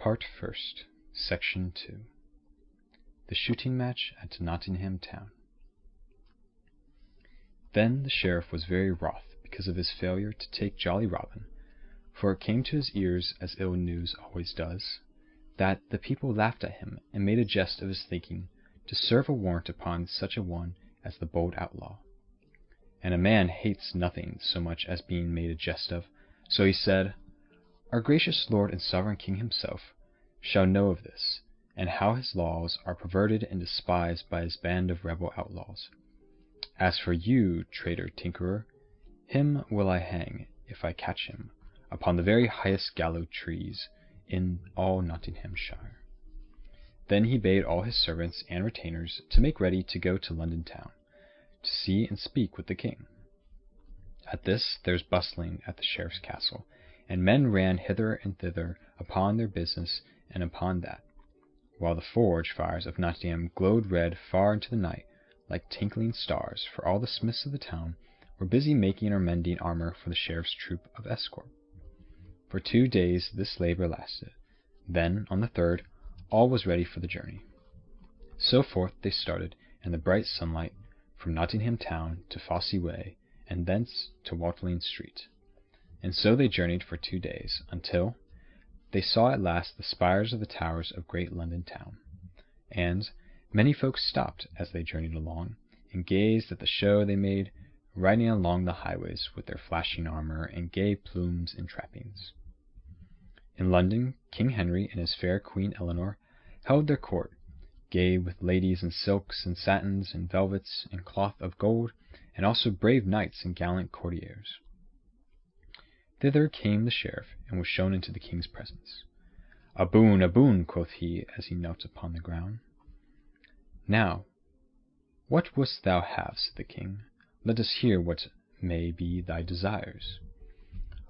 Part First, Section 2. The Shooting Match at Nottingham Town. Then the sheriff was very wroth because of his failure to take jolly Robin, for it came to his ears, as ill news always does, that the people laughed at him and made a jest of his thinking to serve a warrant upon such a one as the bold outlaw. And a man hates nothing so much as being made a jest of, so he said, "Our gracious lord and sovereign king himself shall know of this, and how his laws are perverted and despised by his band of rebel outlaws. As for you, traitor tinkerer, him will I hang, if I catch him, upon the very highest gallows trees in all Nottinghamshire." Then he bade all his servants and retainers to make ready to go to London town, to see and speak with the king. At this there was bustling at the sheriff's castle, and men ran hither and thither upon their business and upon that, while the forge fires of Nottingham glowed red far into the night, like tinkling stars, for all the smiths of the town were busy making or mending armor for the sheriff's troop of escort. For 2 days this labor lasted. Then, on the third, all was ready for the journey. So forth they started in the bright sunlight from Nottingham Town to Fosse Way, and thence to Watling Street. And so they journeyed for 2 days, until they saw at last the spires of the towers of great London town. And many folks stopped as they journeyed along, and gazed at the show they made, riding along the highways with their flashing armor and gay plumes and trappings. In London, King Henry and his fair Queen Eleanor held their court, gay with ladies in silks and satins and velvets and cloth of gold, and also brave knights and gallant courtiers. Thither came the sheriff, and was shown into the king's presence. A boon, quoth he, as he knelt upon the ground. "Now, what wouldst thou have?" said the king. "Let us hear what may be thy desires."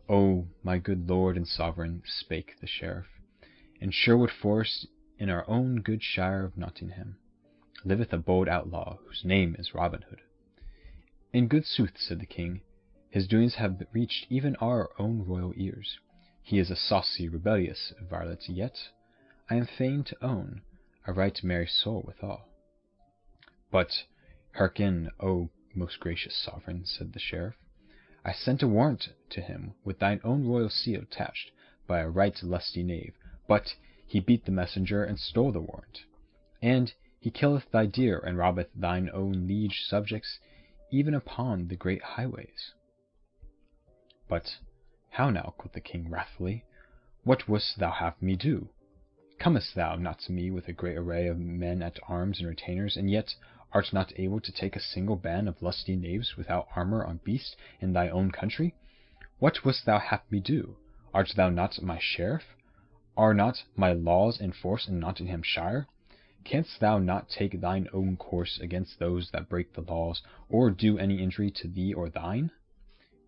"O, my good lord and sovereign," spake the sheriff, "in Sherwood Forest, in our own good shire of Nottingham, liveth a bold outlaw, whose name is Robin Hood." "In good sooth," said the king, "his doings have reached even our own royal ears. He is a saucy, rebellious varlet, yet, I am fain to own, a right merry soul withal." "But hearken, O most gracious sovereign," said the sheriff. "I sent a warrant to him with thine own royal seal attached, by a right lusty knave, but he beat the messenger and stole the warrant. And he killeth thy deer and robbeth thine own liege subjects even upon the great highways." "But how now?" quoth the king wrathfully. "What wouldst thou have me do? Comest thou not to me with a great array of men at arms and retainers, and yet art not able to take a single band of lusty knaves without armor on beast in thy own country? What wouldst thou have me do? Art thou not my sheriff? Are not my laws in force in Nottinghamshire? Canst thou not take thine own course against those that break the laws, or do any injury to thee or thine?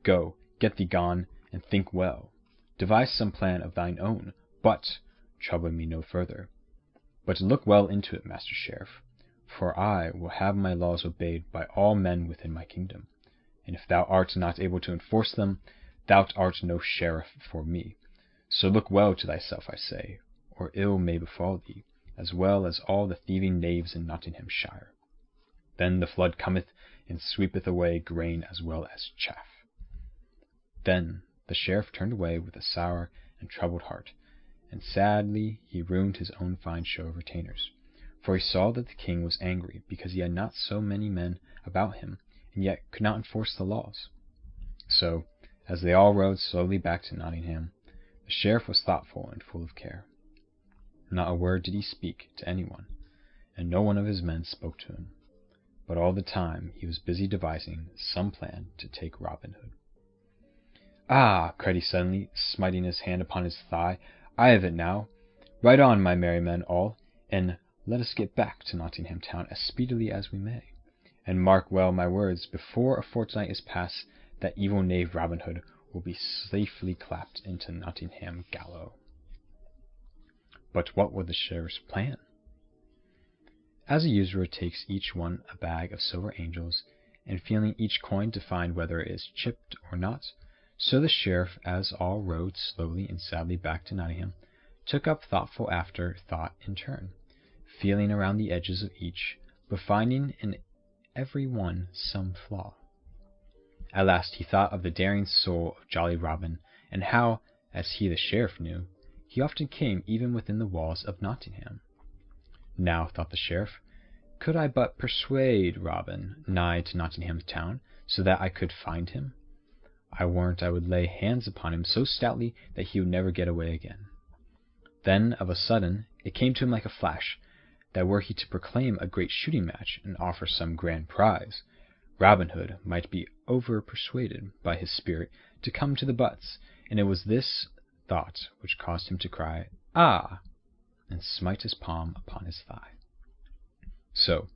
Go, get thee gone, and think well. Devise some plan of thine own, but trouble me no further. But look well into it, master sheriff, for I will have my laws obeyed by all men within my kingdom, and if thou art not able to enforce them, thou art no sheriff for me. So look well to thyself, I say, or ill may befall thee, as well as all the thieving knaves in Nottinghamshire. Then the flood cometh, and sweepeth away grain as well as chaff." Then the sheriff turned away with a sour and troubled heart, and sadly he ruined his own fine show of retainers, for he saw that the king was angry because he had not so many men about him, and yet could not enforce the laws. So, as they all rode slowly back to Nottingham, the sheriff was thoughtful and full of care. Not a word did he speak to anyone, and no one of his men spoke to him, but all the time he was busy devising some plan to take Robin Hood. "Ah!" cried he suddenly, smiting his hand upon his thigh, "I have it now. Ride on, my merry men all, and let us get back to Nottingham Town as speedily as we may. And mark well my words, before a fortnight is past, that evil knave Robin Hood will be safely clapped into Nottingham gallows." But what was the sheriff's plan? As a usurer takes each one a bag of silver angels, and feeling each coin to find whether it is chipped or not, so the sheriff, as all rode slowly and sadly back to Nottingham, took up thoughtful after thought in turn, feeling around the edges of each, but finding in every one some flaw. At last he thought of the daring soul of Jolly Robin, and how, as he the sheriff knew, he often came even within the walls of Nottingham. Now, thought the sheriff, could I but persuade Robin nigh to Nottingham Town, so that I could find him, I warrant I would lay hands upon him so stoutly that he would never get away again. Then, of a sudden, it came to him like a flash, that were he to proclaim a great shooting match and offer some grand prize, Robin Hood might be over-persuaded by his spirit to come to the butts, and it was this thought which caused him to cry, "Ah!" and smite his palm upon his thigh. So,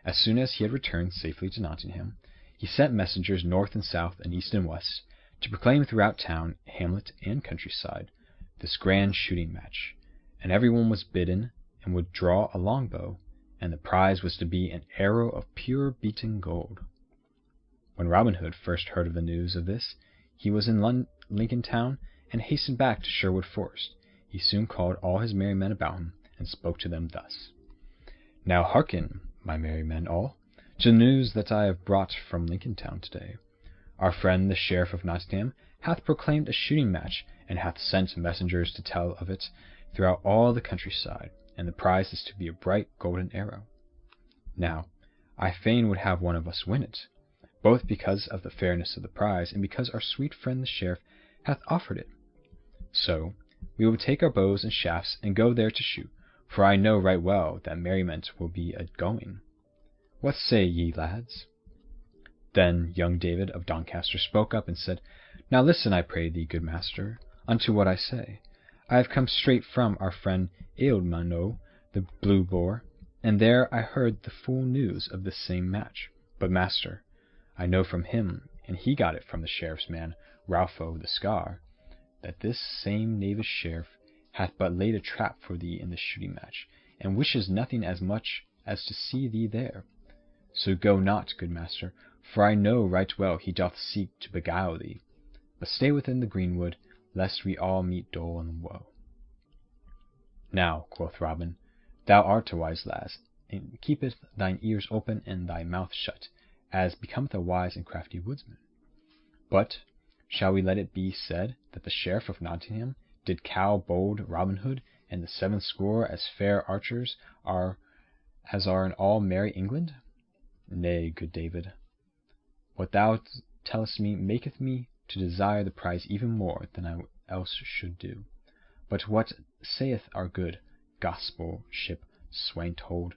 as soon as he had returned safely to Nottingham, he sent messengers north and south and east and west to proclaim throughout town, hamlet, and countryside this grand shooting match, and everyone was bidden and would draw a longbow, and the prize was to be an arrow of pure beaten gold. When Robin Hood first heard of the news of this, he was in Lincoln Town, and hastened back to Sherwood Forest. He soon called all his merry men about him, and spoke to them thus: "Now hearken, my merry men all, to the news that I have brought from Lincoln Town today. Our friend the Sheriff of Nottingham hath proclaimed a shooting match, and hath sent messengers to tell of it throughout all the countryside, and the prize is to be a bright golden arrow. Now, I fain would have one of us win it, both because of the fairness of the prize, and because our sweet friend the Sheriff hath offered it. So we will take our bows and shafts, and go there to shoot, for I know right well that merriment will be a-going. What say ye, lads?" Then young David of Doncaster spoke up and said, "Now listen, I pray thee, good master, unto what I say. I have come straight from our friend Ealdmanno the Blue Boar, and there I heard the full news of this same match. But, master, I know from him, and he got it from the sheriff's man, Ralpho the Scar, that this same knavish sheriff hath but laid a trap for thee in the shooting match, and wishes nothing as much as to see thee there. So go not, good master, for I know right well he doth seek to beguile thee, but stay within the greenwood, lest we all meet dole and woe." "Now," quoth Robin, "thou art a wise lad, and keepeth thine ears open and thy mouth shut, as becometh a wise and crafty woodsman. But shall we let it be said that the Sheriff of Nottingham did cow bold Robin Hood, and the 70 as fair archers as are in all merry England? Nay, good David, what thou tellest me maketh me to desire the prize even more than I else should do. But what saith our good gospel-ship Swaintold?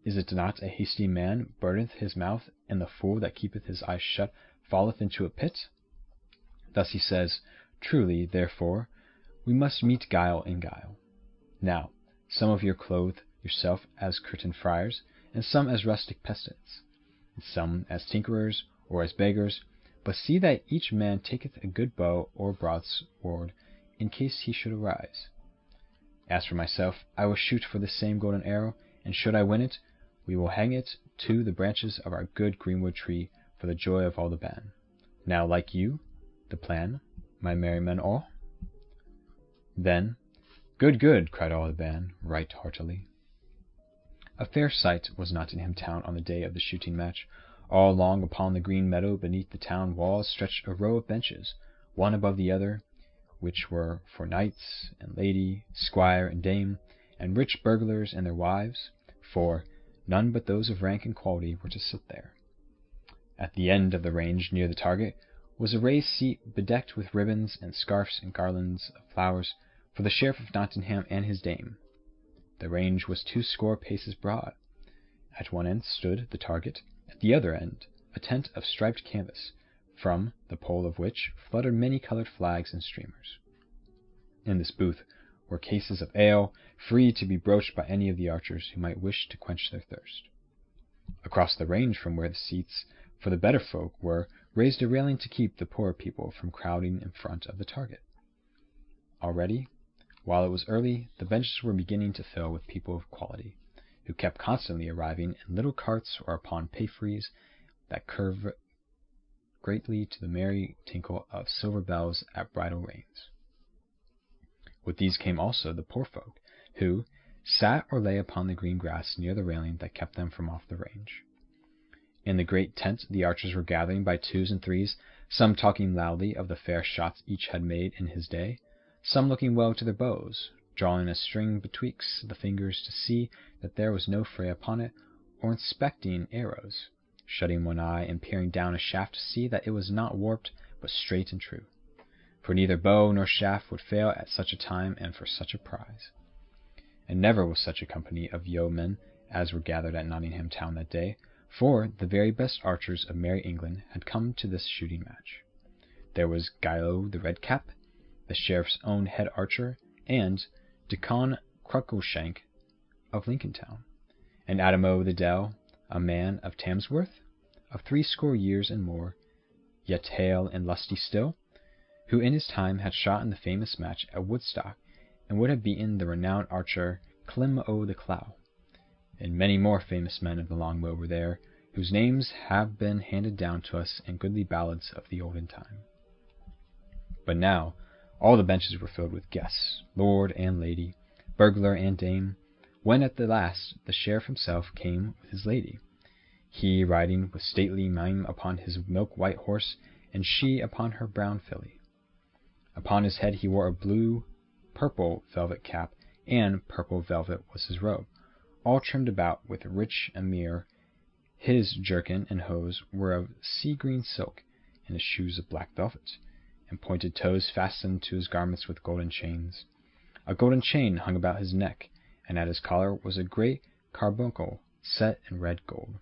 Is it not a hasty man burneth his mouth, and the fool that keepeth his eyes shut falleth into a pit? Thus he says, truly, therefore, we must meet guile in guile. Now, some of you clothe yourself as curtain friars, and some as rustic peasants, and some as tinkerers or as beggars, but see that each man taketh a good bow or broadsword, in case he should arise. As for myself, I will shoot for this same golden arrow, and should I win it, we will hang it to the branches of our good greenwood tree for the joy of all the band. Now, like you, the plan, my merry men all?" Then, "Good, good," cried all the band, right heartily. A fair sight was Nottingham Town on the day of the shooting match. All along upon the green meadow beneath the town walls stretched a row of benches, one above the other, which were for knights and lady, squire and dame, and rich burglars and their wives, for none but those of rank and quality were to sit there. At the end of the range, near the target, was a raised seat bedecked with ribbons and scarfs and garlands of flowers for the Sheriff of Nottingham and his dame. The range was 20 paces broad. At one end stood the target, at the other end a tent of striped canvas, from the pole of which fluttered many-colored flags and streamers. In this booth were cases of ale, free to be broached by any of the archers who might wish to quench their thirst. Across the range from where the seats for the better folk were, raised a railing to keep the poorer people from crowding in front of the target. Already, while it was early, the benches were beginning to fill with people of quality, who kept constantly arriving in little carts or upon palfreys that curved greatly to the merry tinkle of silver bells at bridle reins. With these came also the poor folk, who sat or lay upon the green grass near the railing that kept them from off the range. In the great tent the archers were gathering by twos and threes, some talking loudly of the fair shots each had made in his day, some looking well to their bows, drawing a string betwixt the fingers to see that there was no fray upon it, or inspecting arrows, shutting one eye and peering down a shaft to see that it was not warped, but straight and true. For neither bow nor shaft would fail at such a time and for such a prize. And never was such a company of yeomen as were gathered at Nottingham Town that day, for the very best archers of merry England had come to this shooting match. There was Hywel the Redcap, the sheriff's own head archer, and Dickon Cruikshank of Lincoln Town, and Adamo the Dell, a man of Tamsworth, of 80 years and more, yet hale and lusty still, who in his time had shot in the famous match at Woodstock, and would have beaten the renowned archer Clym o' the Clough. And many more famous men of the long bow were there, whose names have been handed down to us in goodly ballads of the olden time. But now all the benches were filled with guests, lord and lady, burglar and dame, when at the last the sheriff himself came with his lady, he riding with stately mien upon his milk-white horse, and she upon her brown filly. Upon his head he wore a purple velvet cap, and purple velvet was his robe, all trimmed about with rich amire. His jerkin and hose were of sea-green silk, and his shoes of black velvet, and pointed toes fastened to his garments with golden chains. A golden chain hung about his neck, and at his collar was a great carbuncle set in red gold.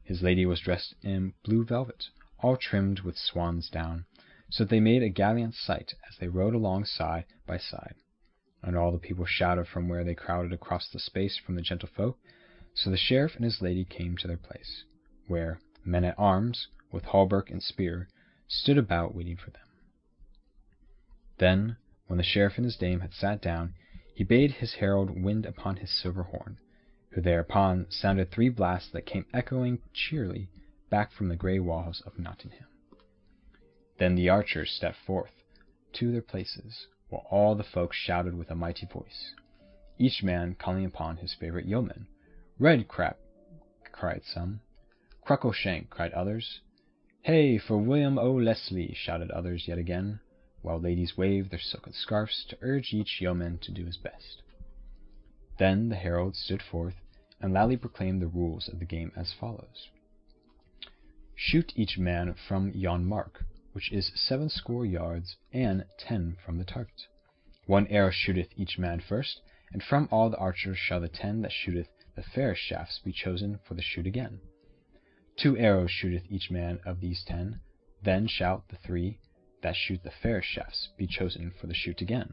His lady was dressed in blue velvet, all trimmed with swan's down, so that they made a gallant sight as they rode along side by side. And all the people shouted from where they crowded across the space from the gentlefolk. So the sheriff and his lady came to their place, where men-at-arms, with hauberk and spear, stood about waiting for them. Then, when the sheriff and his dame had sat down, he bade his herald wind upon his silver horn, who thereupon sounded 3 blasts that came echoing cheerily back from the grey walls of Nottingham. Then the archers stepped forth to their places, while all the folk shouted with a mighty voice, each man calling upon his favourite yeoman. Redcap, cried some. Cruikshank, cried others. Hey, for William o' Leslie, shouted others yet again, while ladies waved their silken scarfs to urge each yeoman to do his best. Then the herald stood forth and loudly proclaimed the rules of the game as follows. Shoot each man from yon mark, which is 70 yards, and 10 from the target. 1 arrow shooteth each man first, and from all the archers shall the 10 that shooteth the fairest shafts be chosen for the shoot again. 2 arrows shooteth each man of these 10, then shall the 3 that shoot the fairest shafts be chosen for the shoot again.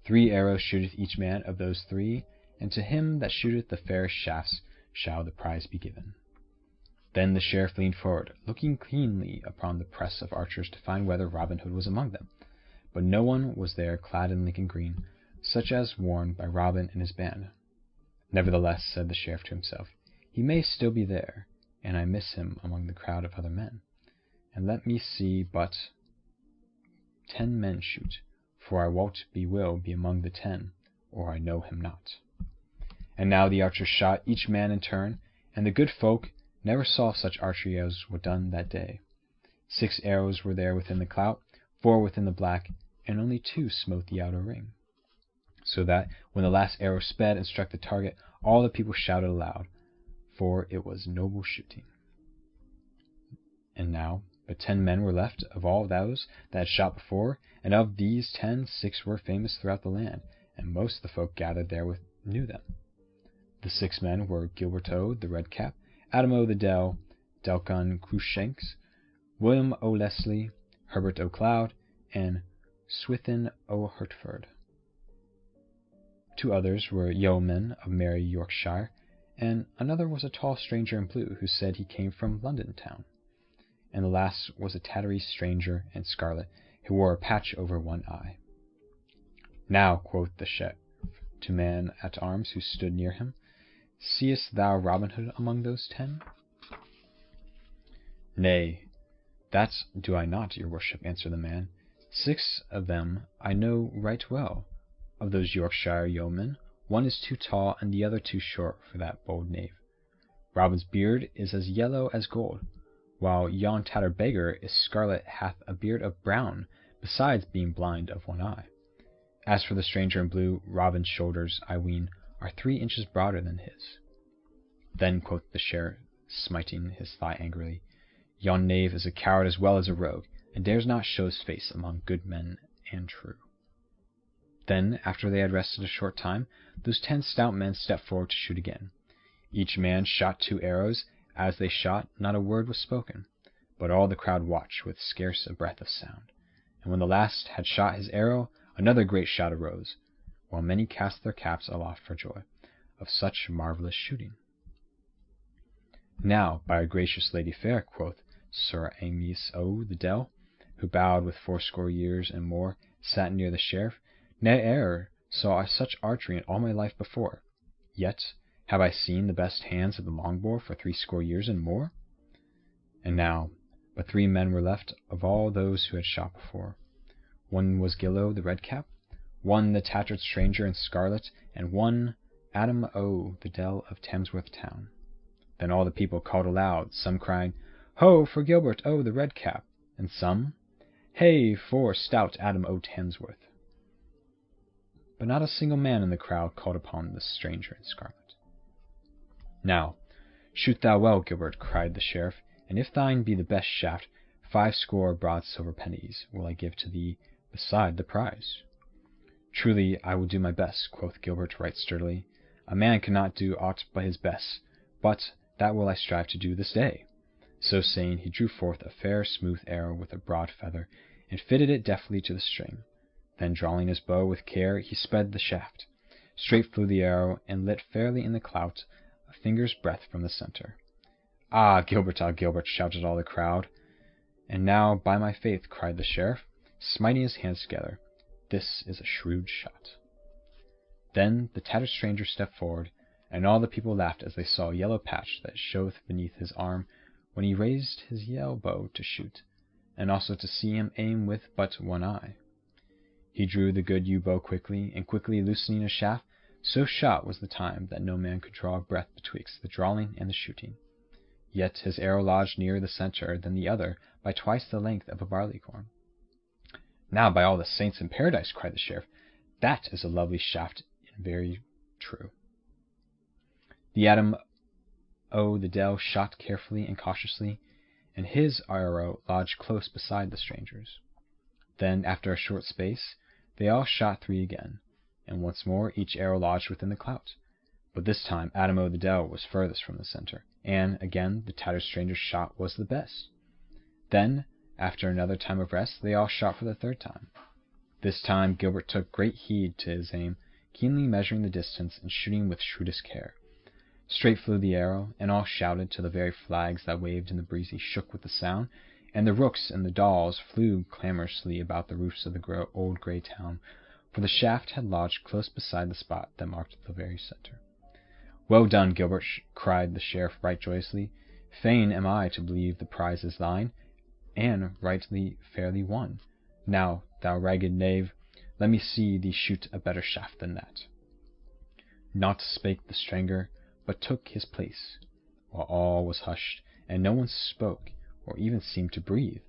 3 arrows shooteth each man of those 3, and to him that shooteth the fairest shafts shall the prize be given. Then the sheriff leaned forward, looking keenly upon the press of archers to find whether Robin Hood was among them. But no one was there clad in Lincoln green, such as worn by Robin and his band. Nevertheless, said the sheriff to himself, he may still be there, and I miss him among the crowd of other men. And let me see but 10 men shoot, for I wot he will be among the 10, or I know him not. And now the archers shot each man in turn, and the good folk never saw such archery as was done that day. 6 arrows were there within the clout, 4 within the black, and only 2 smote the outer ring. So that when the last arrow sped and struck the target, all the people shouted aloud, for it was noble shooting. And now but 10 men were left of all those that had shot before, and of these 10, 6 were famous throughout the land, and most of the folk gathered therewith knew them. The 6 men were Gilberto the Redcap, Adamo the Dell, Dickon Cruikshanks, William o' Leslie, Herbert O'Cloud, and Swithin o' Hertford. 2 others were yeomen of merry Yorkshire, and another was a tall stranger in blue, who said he came from London Town. And the last was a tattery stranger in scarlet, who wore a patch over one eye. Now, quoth the sheriff to man-at-arms who stood near him, seest thou Robin Hood among those 10? Nay, that do I not, your worship, answered the man. 6 of them I know right well, of those Yorkshire yeomen, one is too tall and the other too short for that bold knave. Robin's beard is as yellow as gold, while yon tattered beggar is scarlet, hath a beard of brown, besides being blind of one eye. As for the stranger in blue, Robin's shoulders, I ween, are 3 inches broader than his. Then quoth the sheriff, smiting his thigh angrily, Yon knave is a coward as well as a rogue, and dares not show his face among good men and true. Then, after they had rested a short time, those 10 stout men stepped forward to shoot again. Each man shot 2 arrows. As they shot, not a word was spoken, but all the crowd watched with scarce a breath of sound. And when the last had shot his arrow, another great shout arose, while many cast their caps aloft for joy of such marvellous shooting. Now, by our gracious lady fair, quoth Sir Amyas the Dell, who bowed with 80 years and more, sat near the sheriff, ne'er e'er saw I such archery in all my life before. Yet have I seen the best hands of the longbow for 80 years and more. And now but 3 men were left of all those who had shot before. One was Gillo the Redcap, one the tattered stranger in scarlet, and one Adam the Dell of Tamsworth Town. Then all the people called aloud, some crying, Ho, for Gilbert the Redcap, and some, Hey, for stout Adam Tamsworth. But not a single man in the crowd called upon the stranger in scarlet. Now, shoot thou well, Gilbert, cried the sheriff, and if thine be the best shaft, 50 broad silver pennies will I give to thee beside the prize. Truly I will do my best, quoth Gilbert right sturdily. A man cannot do aught but his best, but that will I strive to do this day. So saying, he drew forth a fair smooth arrow with a broad feather, and fitted it deftly to the string. Then drawing his bow with care, he sped the shaft. Straight flew the arrow, and lit fairly in the clout, a finger's breadth from the centre. Ah, Gilbert, shouted all the crowd. And now, by my faith, cried the sheriff, smiting his hands together, this is a shrewd shot. Then the tattered stranger stepped forward, and all the people laughed as they saw a yellow patch that showed beneath his arm when he raised his yellow bow to shoot, and also to see him aim with but one eye. He drew the good yew bow quickly, and quickly loosening his shaft, so shot was the time that no man could draw a breath betwixt the drawing and the shooting. Yet his arrow lodged nearer the centre than the other by twice the length of a barleycorn. Now, by all the saints in paradise, cried the sheriff, that is a lovely shaft and very true. The Adam the Dell shot carefully and cautiously, and his arrow lodged close beside the stranger's. Then, after a short space, they all shot 3 again, and once more each arrow lodged within the clout. But this time Adam the Dell was furthest from the centre, and again the tattered stranger's shot was the best. Then, after another time of rest, they all shot for the 3rd time. This time Gilbert took great heed to his aim, keenly measuring the distance and shooting with shrewdest care. Straight flew the arrow, and all shouted till the very flags that waved in the breeze shook with the sound, and the rooks and the daws flew clamorously about the roofs of the old grey town, for the shaft had lodged close beside the spot that marked the very centre. Well done, Gilbert, cried the sheriff right joyously. Fain am I to believe the prize is thine, and rightly fairly won. Now, thou ragged knave, let me see thee shoot a better shaft than that. Naught spake the stranger, but took his place, while all was hushed, and no one spoke, or even seemed to breathe.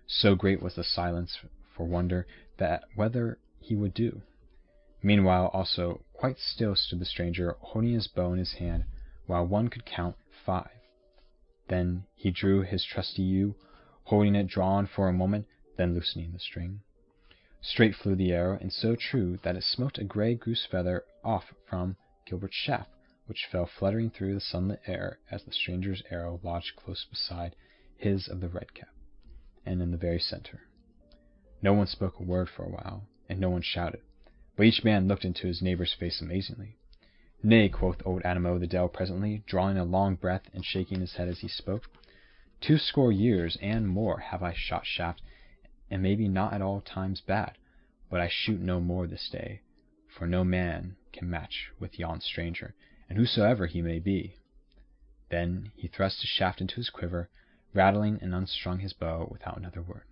So great was the silence for wonder that whether he would do. Meanwhile, also, quite still stood the stranger, holding his bow in his hand, while one could count 5. Then he drew his trusty yew, holding it drawn for a moment, then loosening the string. Straight flew the arrow, and so true that it smote a grey goose feather off from Gilbert's shaft, which fell fluttering through the sunlit air as the stranger's arrow lodged close beside his of the Redcap, and in the very centre. No one spoke a word for a while, and no one shouted, but each man looked into his neighbour's face amazingly. Nay, quoth old Adam the Dell presently, drawing a long breath and shaking his head as he spoke, 20 years and more have I shot shaft, and maybe not at all times bad, but I shoot no more this day, for no man can match with yon stranger, and whosoever he may be. Then he thrust his shaft into his quiver, rattling and unstrung his bow without another word.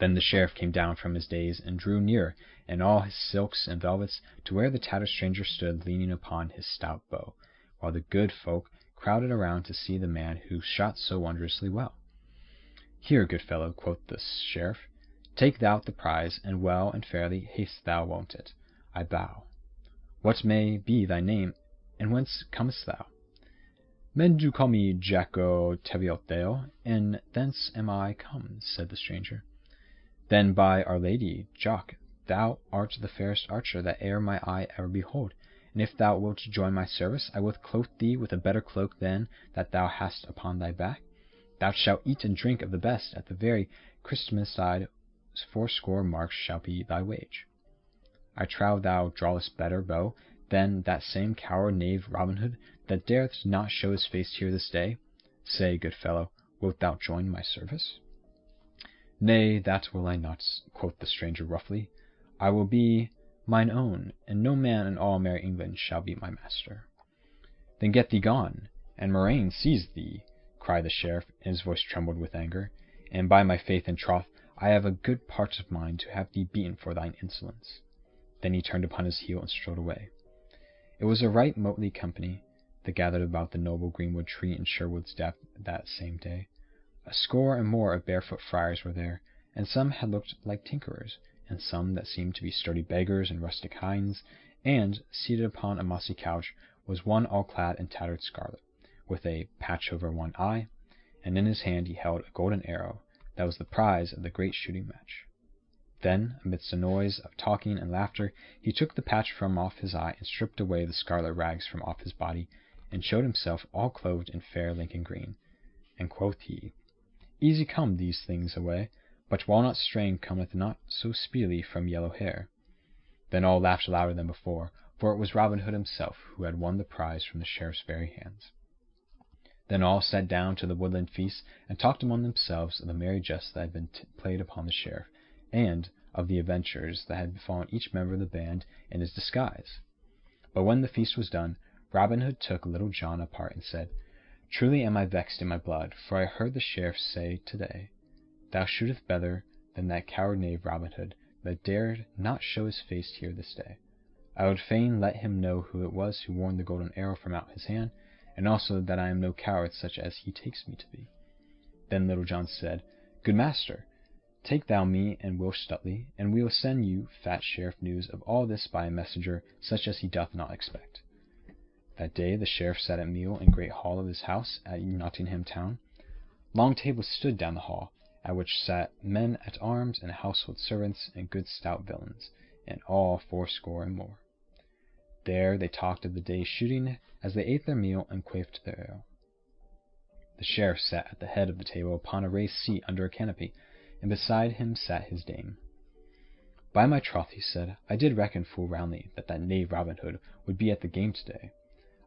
Then the sheriff came down from his daze, and drew near, in all his silks and velvets, to where the tattered stranger stood leaning upon his stout bow, while the good folk crowded around to see the man who shot so wondrously well. "Here, good fellow," quoth the sheriff, "take thou the prize, and well and fairly hast thou wont it. I bow. What may be thy name, and whence comest thou?" "Men do call me Jack o' Teviotdale, and thence am I come," said the stranger. "Then, by Our Lady, Jock, thou art the fairest archer that e'er my eye ever beheld, and if thou wilt join my service, I will clothe thee with a better cloak than that thou hast upon thy back. Thou shalt eat and drink of the best; at the very Christmastide 80 marks shall be thy wage. I trow thou drawest better bow than that same coward knave Robin Hood, that dareth not show his face here this day. Say, good fellow, wilt thou join my service?" "Nay, that will I not," quoth the stranger roughly. "I will be mine own, and no man in all merry England shall be my master." "Then get thee gone, and murrain seize thee!" cried the sheriff, and his voice trembled with anger. "And by my faith and troth, I have a good part of mind to have thee beaten for thine insolence." Then he turned upon his heel and strode away. It was a right motley company that gathered about the noble greenwood tree in Sherwood's depth that same day. 80 and more of barefoot friars were there, and some had looked like tinkerers, and some that seemed to be sturdy beggars and rustic hinds, and, seated upon a mossy couch, was one all clad in tattered scarlet, with a patch over one eye, and in his hand he held a golden arrow that was the prize of the great shooting match. Then, amidst a noise of talking and laughter, he took the patch from off his eye, and stripped away the scarlet rags from off his body, and showed himself all clothed in fair Lincoln green. And quoth he, "Easy come these things away, but walnut strain cometh not so speedily from yellow hair." Then all laughed louder than before, for it was Robin Hood himself who had won the prize from the sheriff's very hands. Then all sat down to the woodland feast, and talked among themselves of the merry jests that had been played upon the sheriff, and of the adventures that had befallen each member of the band in his disguise. But when the feast was done, Robin Hood took Little John apart and said, "Truly am I vexed in my blood, for I heard the sheriff say today, Thou shootest better than that coward knave Robin Hood, that dared not show his face here this day. I would fain let him know who it was who warned the golden arrow from out his hand, and also that I am no coward such as he takes me to be." Then Little John said, "Good master, take thou me and Will Stuteley, and we will send you, fat sheriff, news of all this by a messenger such as he doth not expect." That day the sheriff sat at meal in great hall of his house at Nottingham Town. Long tables stood down the hall, at which sat men at arms and household servants and good stout villains, and all 80 and more. There they talked of the day's shooting as they ate their meal and quaffed their ale. The sheriff sat at the head of the table upon a raised seat under a canopy, and beside him sat his dame. "By my troth," he said, "I did reckon full roundly that knave Robin Hood would be at the game today.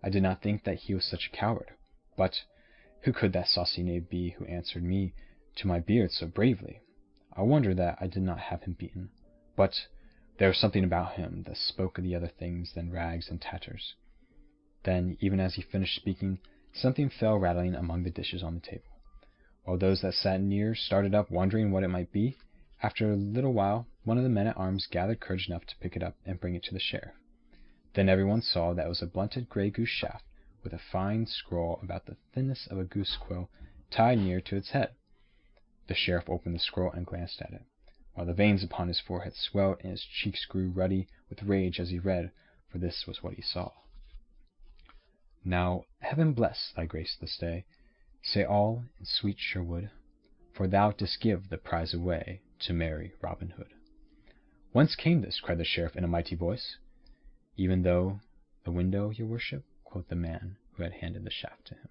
I did not think that he was such a coward. But who could that saucy knave be who answered me to my beard so bravely? I wonder that I did not have him beaten. But there was something about him that spoke of the other things than rags and tatters." Then, even as he finished speaking, something fell rattling among the dishes on the table. While those that sat near started up, wondering what it might be, after a little while one of the men-at-arms gathered courage enough to pick it up and bring it to the sheriff. Then everyone saw that it was a blunted grey goose shaft, with a fine scroll about the thinness of a goose quill tied near to its head. The sheriff opened the scroll and glanced at it, while the veins upon his forehead swelled and his cheeks grew ruddy with rage as he read, for this was what he saw. "Now heaven bless thy grace this day, say all in sweet Sherwood, for thou didst give the prize away to merry Robin Hood." "Whence came this?" cried the sheriff in a mighty voice. "Even through the window, your worship," quoth the man who had handed the shaft to him.